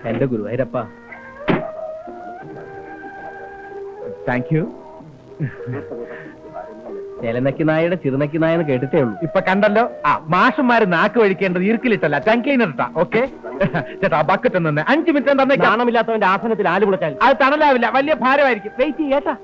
എന്റെ ഗുരുവായൂരപ്പ. Thank you. ചേലനക്കി നായയുടെ ചിറുനക്കി നായ എന്ന് കേട്ടിട്ടേ ഉള്ളൂ. ഇപ്പൊ കണ്ടല്ലോ. മാഷന്മാര് നാക്ക് വഴിക്കേണ്ടത് ഇരുക്കിലിട്ടല്ല, ടങ് ക്ലീനർ ഇട്ടാ. ഓക്കെ ചേട്ടാ, ബക്കറ്റ് നിന്ന് 5 മിനിറ്റ് തന്നെ. നാണമില്ലാത്തവന്റെ ആസനത്തിൽ ആല് കുളച്ചാൽ അത് തണലാവില്ല, വലിയ ഭാരമായിരിക്കും. വെയിറ്റ് ചെയ്യേട്ടാ.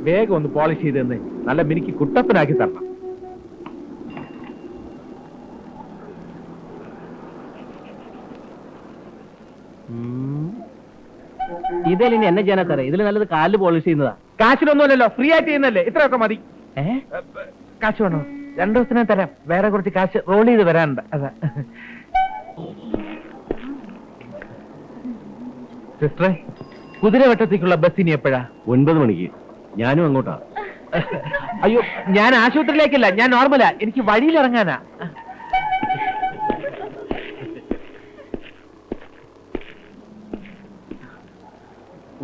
വേഗം ഒന്ന് പോളിഷ് ചെയ്ത് തന്നെ നല്ല മിനിക്ക് കുട്ടപ്പനാക്കി തരണം. ഇതിൽ ഇനി എന്നെ ചെയ്യാനാ സാറേ? ഇതിൽ നല്ലത് കാലിൽ പോളിഷ് ചെയ്യുന്നതാ. കാശിനൊന്നുമല്ലല്ലോ, ഫ്രീ ആയിട്ട് ചെയ്യുന്നല്ലേ. ഇത്രയൊക്കെ മതി. കാശ് വേണോ? 2 ദിവസത്തിനെ തരാം. വേറെ കുറച്ച് കാശ് റോൾ ചെയ്ത് വരാനുണ്ട്. അതാ സിസ്റ്ററെ, കുതിരവട്ടത്തേക്കുള്ള ബസ് ഇനി എപ്പോഴാ? 9 മണിക്ക്. ഞാനും അങ്ങോട്ടാ. അയ്യോ, ഞാൻ ആശുപത്രിയിലേക്കല്ല, ഞാൻ നോർമലാ. എനിക്ക് വഴിയിൽ ഇറങ്ങാനാ.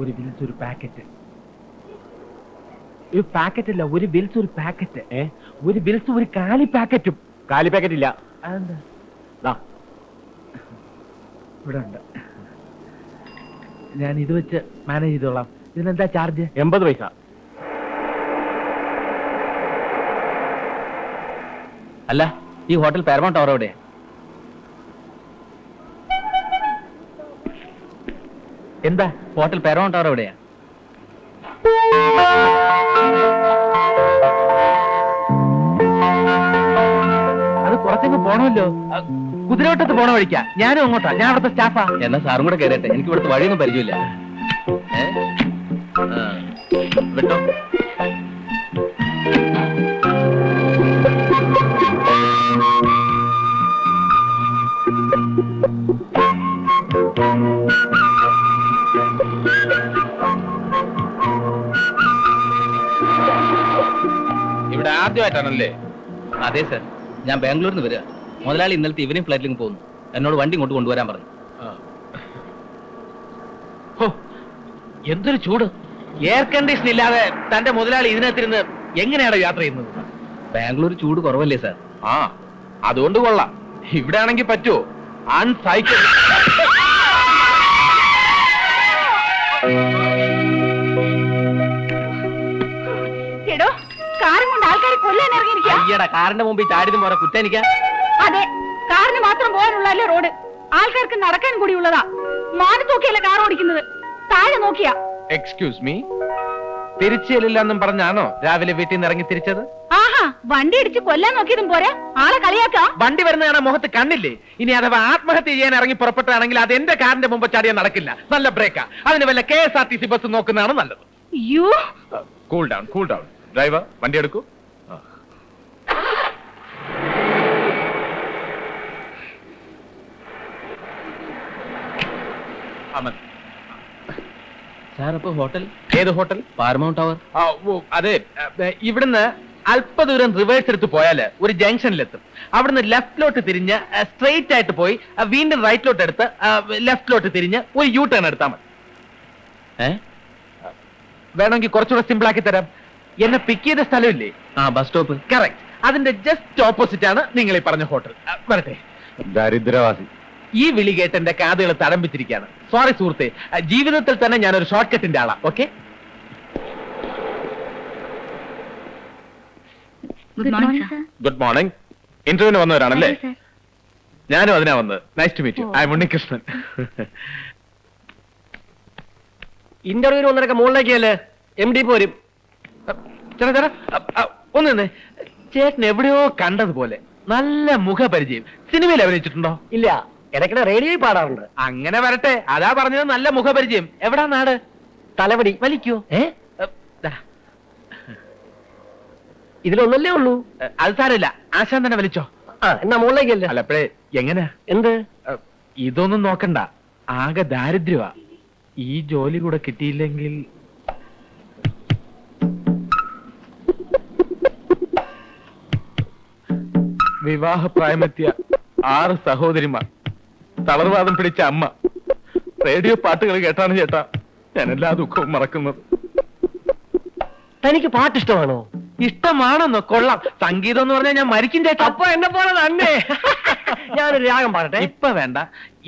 ഒരു ബിൽസ് ഒരു പാക്കറ്റ്. ഒരു പാക്കറ്റ് അല്ല, ഒരു ബിൽസ് ഒരു പാക്കറ്റ്. ഒരു ബിൽസ് ഒരു കാലി പാക്കറ്റും. കാലി പാക്കറ്റ് ഇല്ല. അതെന്താ? ഇവിടെ ഉണ്ട്. ഞാൻ ഇത് വെച്ച് മാനേജ് ചെയ്തോളാം. ഇതിനെന്താ ചാർജ്? 80 പൈസ. അല്ല, ഈ ഹോട്ടൽ പാരമൗണ്ട് ടവർ എവിടെയാ? എന്താ? ഹോട്ടൽ പാരമൗണ്ട് ടവർ എവിടെയാ? അത് കുറച്ചങ്ങ് പോണമല്ലോ. കുതിരവട്ടത്ത് പോണ വഴിക്കാ. ഞാനും അങ്ങോട്ടാ. ഞാൻ അവിടുത്തെ സ്റ്റാഫാ. എന്നാ സാറും കൂടെ കയറട്ടെ. എനിക്ക് ഇവിടുത്തെ വഴിയൊന്നും പരിചയമില്ല. വിട്ടോ. ഇവിടെ ആദ്യമായിട്ടാണല്ലേ? അതെ സർ, ഞാൻ ബാംഗ്ലൂരിൽ നിന്ന് വരിക. മുതലാളി ഇന്നലത്തെ ഈവനിങ് ഫ്ലൈറ്റിലേക്ക് പോകുന്നു. എന്നോട് വണ്ടി ഇങ്ങോട്ട് കൊണ്ടുവരാൻ പറഞ്ഞു. എന്തൊരു ചൂട്! എയർ കണ്ടീഷൻ ഇല്ലാതെ തന്റെ മുതലാളി ഇതിനകത്തിരുന്ന് എങ്ങനെയാണ് യാത്ര ചെയ്യുന്നത്? ബാംഗ്ലൂർ ചൂട് കുറവല്ലേ സാർ? അതുകൊണ്ട് കൊള്ളാം. ഇവിടെ ആണെങ്കിൽ പറ്റുമോ? അൺസൈക്കിൾ. എടോ, കാറും കൊണ്ട് ആൾക്കാരെ കൊല്ലാൻ ഇറങ്ങിയിരിക്കുക. അയ്യടാ, കാറിന്റെ മുമ്പിൽ ചാടിയതും പോരാ കുറ്റാനിക്കാ. അതെ, കാറിന് മാത്രം പോകാനുള്ളല്ലേ റോഡ്. ആൾക്കാർക്ക് നടക്കാൻ കൂടി ഉള്ളതാ. മാനത്ത് നോക്കിയല്ല കാർ ഓടിക്കുന്നത്, താഴെ നോക്കിയാ. എക്സ്ക്യൂസ് മീ, തിരിച്ചില്ലെന്നും പറഞ്ഞാണോ രാവിലെ വീട്ടിൽ നിന്ന് ഇറങ്ങി തിരിച്ചത്? ആഹാ, വണ്ടി ഇടിച്ച് കൊല്ലാൻ നോക്കിയതും പോരാ, ആളെ കളിയാക്കാ. വണ്ടി വരുന്നതാണ് മുഖത്ത് കണ്ണില്ലേ? ഇനി അഥവാ ആത്മഹത്യ ചെയ്യാൻ ഇറങ്ങി പുറപ്പെട്ടാണെങ്കിൽ അത് എന്റെ കാറിന്റെ മുമ്പ് ചാടിയാൽ നടക്കില്ല. നല്ല ബ്രേക്കാ. അതിന് വല്ല KSRTC ബസ് നോക്കുന്നതാണ് നല്ലത്. അയ്യോ, cool down, cool down. Driver, വണ്ടി എടുക്കൂ. അമൻ സാർ, അപ്പൊ ഹോട്ടൽ ഏത് ഹോട്ടൽ? Paramount tower. അതെ, ഇവിടുന്ന് അല്പദൂരം റിവേഴ്സ് എടുത്ത് പോയാല് ഒരു ജംഗ്ഷനിലെത്തും. അവിടുന്ന് ലെഫ്റ്റിലോട്ട് തിരിഞ്ഞ് സ്ട്രെയിറ്റ് ആയിട്ട് പോയി വീണ്ടും റൈറ്റിലോട്ട് എടുത്ത് ലെഫ്റ്റിലോട്ട് തിരിഞ്ഞ് ഒരു യു ടേൺ എടുത്താൽ മതി. വേണമെങ്കിൽ കുറച്ചുകൂടെ സിമ്പിൾ ആക്കി തരാം. എന്നെ പിക്ക് ചെയ്ത സ്ഥലമില്ലേ? Bus stop. കറക്റ്റ്. അതിന്റെ ജസ്റ്റ് ഓപ്പോസിറ്റ് ആണ് നിങ്ങൾ ഈ പറഞ്ഞ ഹോട്ടൽ. വരട്ടെ. ദരിദ്രവാസി. ഈ വിളി കേട്ട് എന്റെ കാതുകൾ തടംപിച്ചിരിക്കുകയാണ്. സോറി സുഹൃത്തെ, ജീവിതത്തിൽ തന്നെ ഞാനൊരു ഷോർട്ട് കട്ടിന്റെ ആളാ. Okay, good morning. ഇന്റർവ്യൂവിന് വന്നവരാണല്ലേ? ഞാനും അതിനാ വന്നത്. Nice to meet you. I am Unnikrishnan. ഇന്റർവ്യൂവിന് ഒന്നരക്ക മുകളിലേക്കല്ലേ MD പോരും. ചേട്ടാ ചേട്ടാ, ഒന്ന് നിന്നേ. ചേട്ടൻ എവിടെയോ കണ്ടതുപോലെ നല്ല മുഖപരിചയം. സിനിമയിൽ അഭിനയിച്ചിട്ടുണ്ടോ? ഇല്ല, ഇടയ്ക്കിടെ റേഡിയോയിൽ പാടാറുണ്ട്. അങ്ങനെ വരട്ടെ. അതാ പറഞ്ഞത് നല്ല മുഖപരിചയം. എവിടാ നാട്? തലവടി. വലിക്കോ? ഇതിലൊന്നല്ലേ ഉള്ളൂ. അത് സാരമില്ല, ആശാൻ തന്നെ വലിച്ചോ. എന്നാ മുകളിലേക്കല്ലേ? അല്ല, അപ്പഴേ എങ്ങനെ? എന്ത്? ഇതൊന്നും നോക്കണ്ട, ആകെ ദാരിദ്ര്യമാ. ഈ ജോലി കൂടെ കിട്ടിയില്ലെങ്കിൽ വിവാഹപ്രായമെത്തിയ 6 സഹോദരിമാർ, തളർവാദം പിടിച്ച അമ്മ. റേഡിയോ പാട്ടുകൾ കേട്ടാണ് ചേട്ടാ ഞാൻ എല്ലാ ദുഃഖവും മറക്കുന്നത്. തനിക്ക് പാട്ടിഷ്ടമാണോ? ഇഷ്ടമാണെന്നോ? കൊള്ളാം. സംഗീതം എന്ന് പറഞ്ഞാൽ ഞാൻ മരിക്കും ചേട്ടാ. അപ്പൊ എന്നെ പോലെ തന്നെ. ഞാനൊരു രാഗം പാടട്ടെ? ഇപ്പൊ വേണ്ട.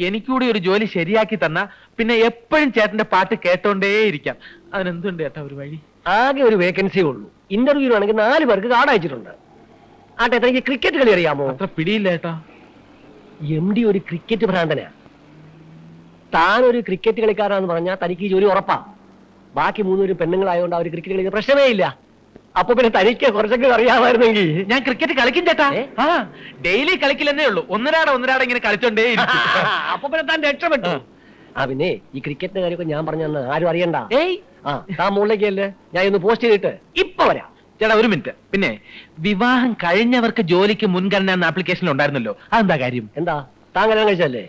എനിക്കൂടി ഒരു ജോലി ശരിയാക്കി തന്ന പിന്നെ എപ്പോഴും ചേട്ടന്റെ പാട്ട് കേട്ടോണ്ടേയിരിക്കാം. അതിനെന്തുണ്ട് ചേട്ടാ ഒരു വഴി? ആകെ ഒരു വേക്കൻസി ഉള്ളൂ. ഇന്റർവ്യൂ ആണെങ്കിൽ 4 പേർക്ക് കാർഡ് അയച്ചിട്ടുണ്ട്. ആട്ടെ, തനിക്ക് ക്രിക്കറ്റ് കളി അറിയാമോ? അത്ര പിടിയില്ല ചേട്ടാ. MD ഒരു ക്രിക്കറ്റ് ഭ്രാന്തനാ. താനൊരു ക്രിക്കറ്റ് കളിക്കാരാന്ന് പറഞ്ഞാൽ തനിക്ക് ഈ ജോലി ഉറപ്പാ. ബാക്കി 3 പേരും പെണ്ണുങ്ങളായതുകൊണ്ട് അവർ ക്രിക്കറ്റ് കളിക്കുന്ന പ്രശ്നമേ ഇല്ല. അപ്പൊ പിന്നെ തനിക്ക് കുറച്ചൊക്കെ അറിയാമായിരുന്നെങ്കിൽ. ഞാൻ ക്രിക്കറ്റ് കളിക്കും ചേട്ടാ. ആ, ഡെയിലി കളിക്കില്ലെന്നേ ഉള്ളൂ. ഒന്നരാടെ ഇങ്ങനെ കളിച്ചോണ്ടേ അപ്പൊ പിന്നെ താൻ രക്ഷപ്പെട്ടു. പിന്നെ ഈ ക്രിക്കറ്റിന്റെ കാര്യമൊക്കെ ഞാൻ പറഞ്ഞെന്ന് ആരും അറിയണ്ട. ഏയ്, താൻ മുകളിലേക്കല്ലേ, ഞാൻ ഇന്ന് പോസ്റ്റ് ചെയ്തിട്ട് ഇപ്പൊ വരാം. ചേട്ടാ ഒരു മിനിറ്റ്. പിന്നെ വിവാഹം കഴിഞ്ഞവർക്ക് ജോലിക്ക് മുൻഗണന എന്ന ആപ്ലിക്കേഷനിൽ ഉണ്ടായിരുന്നല്ലോ, അതെന്താ കാര്യം? എന്താ, താൻ കല്യാണം കഴിച്ചല്ലേ?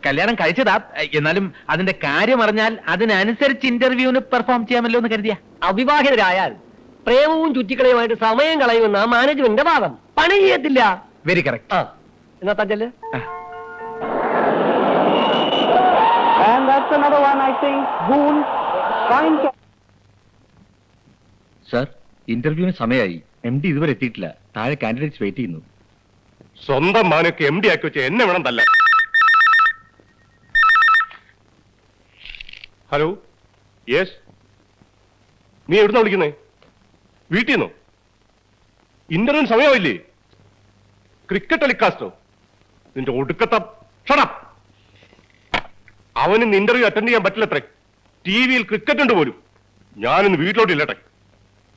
കല്യാണം കഴിച്ചതാ. എന്നാലും അതിന്റെ കാര്യം അറിഞ്ഞാൽ അതിനനുസരിച്ച് ഇന്റർവ്യൂവിന് പെർഫോം ചെയ്യാമല്ലോ എന്ന് കരുതിയാ. അവിവാഹിതരായാൽ പ്രേമവും ചുറ്റിക്കളയുമായിട്ട് സമയം കളയുമെന്ന മാനേജ്മെന്റിന്റെ വാദം. പണി ചെയ്യത്തില്ല. Very correct. എന്നാ തഞ്ചല്. സർ, ഇന്റർവ്യൂവിന് സമയമായി. MD ഇതുവരെ എത്തിയിട്ടില്ല. താഴെ കാൻഡിഡേറ്റ്സ് വെയിറ്റ് ചെയ്യുന്നു. സ്വന്തം മാനൊക്കെ MD ആക്കി വെച്ച് എന്നെ വേണം തല്ല. Hello, yes. നീ എവിടുന്ന വിളിക്കുന്നേ? വീട്ടിൽ നിന്നോ? ഇന്റർവ്യൂവിന് സമയമായില്ലേ? ക്രിക്കറ്റ് ടെലികാസ്റ്റോ? നിന്റെ ഒടുക്കത്ത ഷടപ്പ്. അവന് ഇന്റർവ്യൂ അറ്റൻഡ് ചെയ്യാൻ പറ്റില്ലത്രേ. TV-യിൽ ക്രിക്കറ്റ് ഉണ്ട് പോലും. ഞാനിന്ന് വീട്ടിലോട്ടില്ലട്ടെ.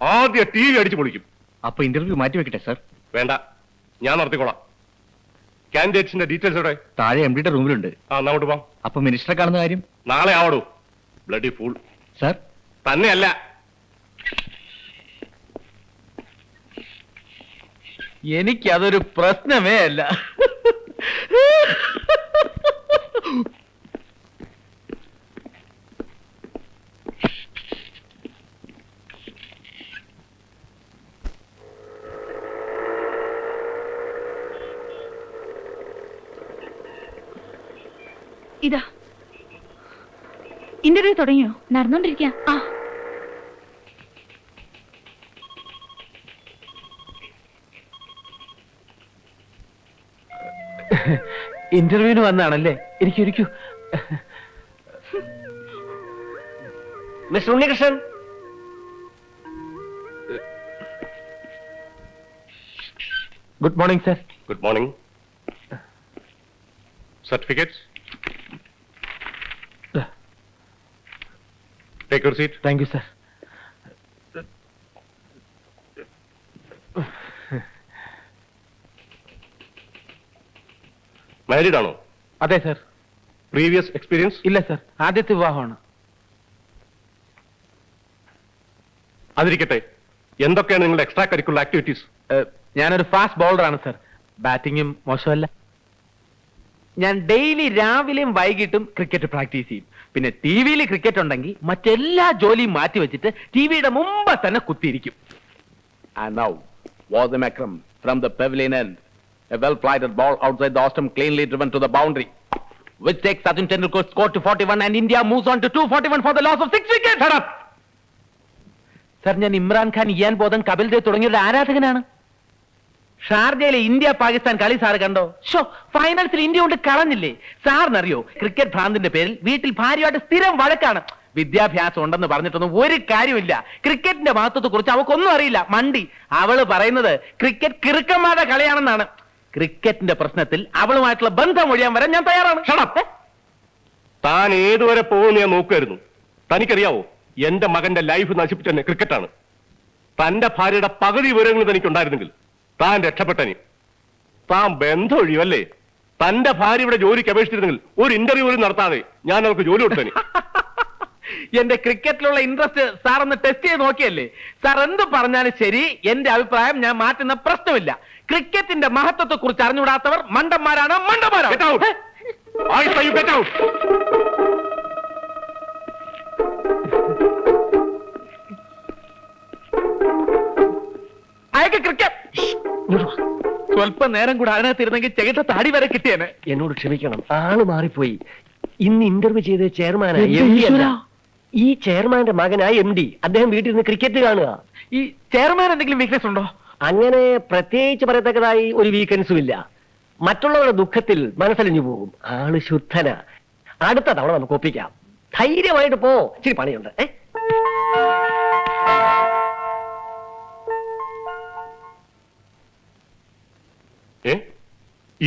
ആദ്യം TV അടിച്ചു പൊളിക്കും. അപ്പൊ ഇന്റർവ്യൂ മാറ്റി വെക്കട്ടെ സർ? വേണ്ട, ഞാൻ നടത്തിക്കോളാം. കാൻഡിഡേറ്റ്സിന്റെ ഡീറ്റെയിൽസ് എവിടെ? താഴെ MD യുടെ റൂമിലുണ്ട്. അങ്ങോട്ട് പോവാം. അപ്പൊ മിനിസ്റ്ററെ കാണുന്ന കാര്യം? നാളെ ആവടൂ. Bloody fool. സർ, തന്നെയല്ല. എനിക്കതൊരു പ്രശ്നമേ അല്ല. ഇതാ ഇന്റർവ്യൂ തുടങ്ങിയോ? നടന്നോണ്ടിരിക്കാം. ഇന്റർവ്യൂവിന് വന്നാണല്ലേ? ഇരിക്കൂ. Mister Unnikrishnan. Good morning sir. Good morning. Certificates. Take your seat. Thank you sir. Married ആണോ? അതെ സർ. Previous experience? ഇല്ല സർ, ആദ്യത്തെ വിവാഹമാണ്. അതിരിക്കട്ടെ, എന്തൊക്കെയാണ് നിങ്ങളുടെ എക്സ്ട്രാ കരിക്കുലർ ആക്ടിവിറ്റീസ്? ഞാനൊരു ഫാസ്റ്റ് ബൗളറാണ് സർ. ബാറ്റിംഗും മോശമല്ല. ഞാൻ ഡെയിലി രാവിലെയും വൈകിട്ടും ക്രിക്കറ്റ് പ്രാക്ടീസ് ചെയ്യും. പിന്നെ TV-യിൽ ക്രിക്കറ്റ് ഉണ്ടെങ്കിൽ മറ്റെല്ലാ ജോലിയും മാറ്റി വെച്ചിട്ട് TV-യുടെ മുമ്പ് തന്നെ കുത്തിയിരിക്കും. And now was the Makram from the pavilion end. A well-flighted ball outside the Ostrom cleanly driven to the boundary, which takes Sachin Tendulkar's score to 41 and India moves on to 241 for the loss of 6 wickets. Shut up! Sir, ഞാൻ Imran Khan, Ian Bodhan, Kapil Dev തുടങ്ങിയവരുടെ ആരാധകനാണ്. ഷാർജയിലെ India Pakistan കളി sir കണ്ടോ? ഫൈനൽസിൽ India കൊണ്ട് കളഞ്ഞില്ലേ? സാറിനറിയോ, cricket ഭ്രാന്തിന്റെ പേരിൽ വീട്ടിൽ ഭാര്യയായിട്ട് സ്ഥിരം വഴക്കാണ്. വിദ്യാഭ്യാസം ഉണ്ടെന്ന് പറഞ്ഞിട്ടൊന്നും ഒരു കാര്യമില്ല. ക്രിക്കറ്റിന്റെ മഹത്വത്തെ കുറിച്ച് അവക്കൊന്നും അറിയില്ല. മണ്ടി. അവള് പറയുന്നത് ക്രിക്കറ്റ് കിറുക്കന്മാരുടെ കളിയാണെന്നാണ്. ക്രിക്കറ്റിന്റെ പ്രശ്നത്തിൽ അവളുമായിട്ടുള്ള ബന്ധം ഒഴിയാൻ വരാൻ ഞാൻ തയ്യാറാണ്. താൻ ഏതുവരെ പോകുമെന്ന് ഞാൻ നോക്കുമായിരുന്നു. തനിക്കറിയാവോ, എന്റെ മകന്റെ ലൈഫ് നശിപ്പിച്ചെന്നെ ക്രിക്കറ്റാണ്. തന്റെ ഭാര്യയുടെ പകുതി വിവരങ്ങൾ തനിക്കുണ്ടായിരുന്നെങ്കിൽ താൻ രക്ഷപ്പെട്ടനി. താൻ ബന്ധം ഒഴിയുമല്ലേ? തന്റെ ഭാര്യ ഇവിടെ ജോലിക്ക് അപേക്ഷിച്ചിരുന്നെങ്കിൽ ഒരു ഇന്റർവ്യൂ പോലും നടത്താതെ ഞാൻ അവർക്ക് ജോലി കൊടുത്തനി. എന്റെ ക്രിക്കറ്റിലുള്ള ഇൻട്രസ്റ്റ് സാർ ഒന്ന് ടെസ്റ്റ് ചെയ്ത് നോക്കിയല്ലേ? സാർ എന്ത് പറഞ്ഞാലും ശരി, എന്റെ അഭിപ്രായം ഞാൻ മാറ്റുന്ന പ്രശ്നമില്ല. ക്രിക്കറ്റിന്റെ മഹത്വത്തെ കുറിച്ച് അറിഞ്ഞുകൂടാത്തവർ മണ്ടന്മാരാണ്. Get out! I say you get out! അയക്ക് ക്രിക്കറ്റ്. സ്വല്പ നേരം കൂടെ അതിനകത്തിരുന്നെങ്കിൽ ചെകിട്ട താടി വരെ കിട്ടിയേനെ. എന്നോട് ക്ഷമിക്കണം, ആള് മാറിപ്പോയി. ഇന്ന് ഇന്റർവ്യൂ ചെയ്ത ചെയർമാനാണ്. ഈ ചെയർമാന്റെ മകനായ MD അദ്ദേഹം വീട്ടിൽ നിന്ന് ക്രിക്കറ്റ് കാണുക. ഈ ചെയർമാൻ എന്തെങ്കിലും വീക്ക്നെസ് ഉണ്ടോ? അങ്ങനെ പ്രത്യേകിച്ച് പറയത്തക്കതായി ഒരു വീക്കൻസും ഇല്ല. മറ്റുള്ളവരുടെ ദുഃഖത്തിൽ മനസ്സലിഞ്ഞു പോകും. ആള് ശുദ്ധന. അടുത്ത തവണ നമുക്ക് ഒപ്പിക്കാം. ധൈര്യമായിട്ട് പോ. ഇച്ചിരി പണിയുണ്ട്.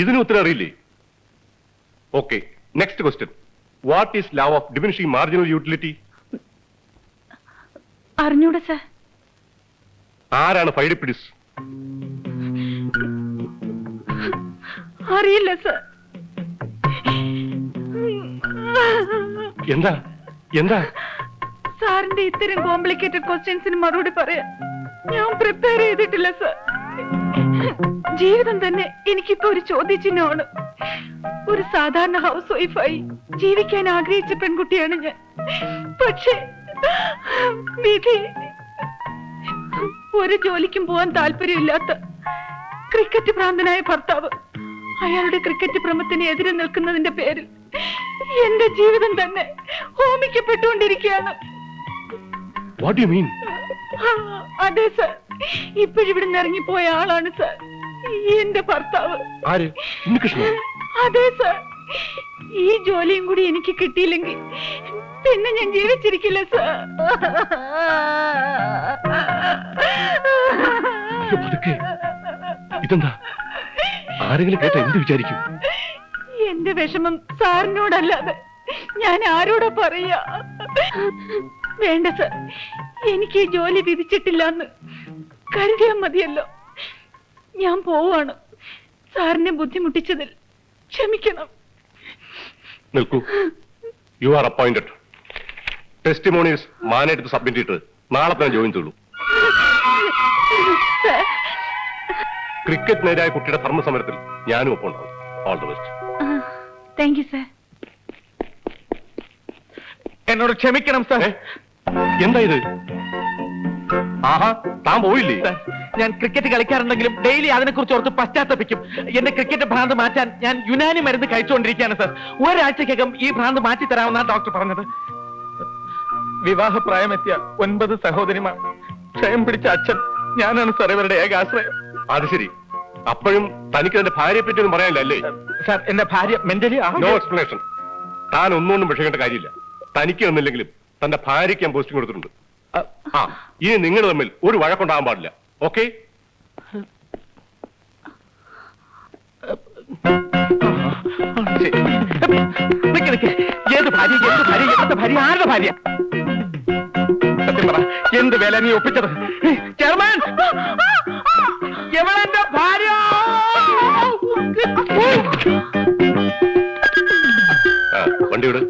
ഇതിന് ഉത്തരം അറിയില്ലേ? Okay, next question. What is law of diminishing marginal utility? അറിഞ്ഞൂടെ സർ. ആരാണ് ഫൈഡിപ്പിഡിസ്? അറിയില്ല സർ. എന്താ എന്താ സാറിന്റെ ഇത്തരം കോംപ്ലിക്കേറ്റഡ് ക്വസ്റ്റ്യൻസിന് മറുപടി പറയാൻ ഞാൻ പ്രിപ്പയർ ചെയ്തിട്ടില്ല സർ. ജീവിതം തന്നെ എനിക്കിപ്പോ ഒരു ചോദ്യചിഹ്നമാണ്. ഒരു സാധാരണ ഹൗസ് വൈഫായി ജീവിക്കാൻ ആഗ്രഹിച്ച പെൺകുട്ടിയാണ് ഞാൻ. പക്ഷേ വിധി ഒരു ജോലിക്കും പോവാൻ താല്പര്യമില്ലാത്ത ക്രിക്കറ്റ് ഭ്രാന്തനായ ഭർത്താവ് അയാളുടെ ക്രിക്കറ്റ് ഭ്രമത്തിന് എതിരെ നിൽക്കുന്നതിന്റെ പേരിൽ എന്റെ ജീവിതം തന്നെ ഹോമിക്കപ്പെട്ടുകൊണ്ടിരിക്കുകയാണ്. What you mean? അതെ സർ, ഇപ്പോഴിവിടുന്ന് ഇറങ്ങിപ്പോയ ആളാണ് സർ എന്റെ ഭർത്താവ്. ആര്? ഉണ്ണികൃഷ്ണൻ? അതെ സർ. ഈ ജോലിയും കൂടി എനിക്ക് കിട്ടിയില്ലെങ്കിൽ പിന്നെ ഞാൻ ജീവിച്ചിരിക്കില്ല സർ. ഇതെന്താ? ആരെങ്കിലും കേട്ട എന്ത് വിചാരിക്കും? എന്റെ വിഷമം സാറിനോടല്ലാതെ ഞാൻ ആരോടാ പറയാ? വേണ്ട സർ, എനിക്ക് ഈ ജോലി വിധിച്ചിട്ടില്ലെന്ന് കരുതിയാൽ മതിയല്ലോ. ഞാൻ പോവാണ്. സാറിനെ ബുദ്ധിമുട്ടിച്ചതിൽ ക്ഷമിക്കണം. നിൽക്കൂ. You are appointed. ടെസ്റ്റിമോണീസ് മാനായിട്ട് സബ്മിറ്റ് ചെയ്തിട്ട് നാളെ തന്നെ ജോയിൻ ചെയ്തു. ക്രിക്കറ്റിനെതിരായ കുട്ടിയുടെ ധർമ്മസമരത്തിൽ ഞാനും ഒപ്പം ഉണ്ടാവും. All the best. Thank you sir. എന്നോട് ക്ഷമിക്കണം സർ. എന്താ ഇത്? ആഹാ, താൻ പോയില്ലേ? സർ, ഞാൻ ക്രിക്കറ്റ് കളിക്കാറുണ്ടെങ്കിലും ഡെയിലി അതിനെക്കുറിച്ച് ഓർത്ത് പശ്ചാത്തപിക്കും. എന്റെ ക്രിക്കറ്റ് ഭ്രാന്ത് മാറ്റാൻ ഞാൻ യുനാനി മരുന്ന് കഴിച്ചുകൊണ്ടിരിക്കുകയാണ് സർ. ഒരാഴ്ചക്കകം ഈ ഭ്രാന്ത് മാറ്റി തരാമെന്നാണ് ഡോക്ടർ പറഞ്ഞത്. വിവാഹപ്രായമെത്തിയ 9 സഹോദരിമാർ, ക്ഷയം പിടിച്ച അച്ഛൻ, ഞാനാണ് സർ ഇവരുടെ ഏകാശ്രയം. അത് ശരി. അപ്പോഴും തനിക്ക് എന്റെ ഭാര്യയെ പറ്റിയൊന്നും പറയാനില്ലല്ലേ? സർ, എന്റെ ഭാര്യ മെന്റലി നോ എക്സ്പ്ലനേഷൻ. താൻ ഒന്നുകൊണ്ടും വിഷമിക്കേണ്ട കാര്യമില്ല. തനിക്ക് ഒന്നില്ലെങ്കിലും തന്റെ ഭാര്യയ്ക്ക് ഞാൻ പോസ്റ്റിംഗ് കൊടുത്തിട്ടുണ്ട്. ആ, ഇനി നിങ്ങൾ തമ്മിൽ ഒരു വഴക്കുണ്ടാകാൻ പാടില്ല. ഓക്കെ? ഏത് ഭാര്യ? എന്ത് ഭാര്യ? എന്ത് ഭാര്യ? ആരുടെ ഭാര്യ? സത്യം പറ, എന്ത് വില നീ ഒപ്പിച്ചത്? ചെയർമാൻ, എവളെന്റെ ഭാര്യ? വണ്ടി വിട്.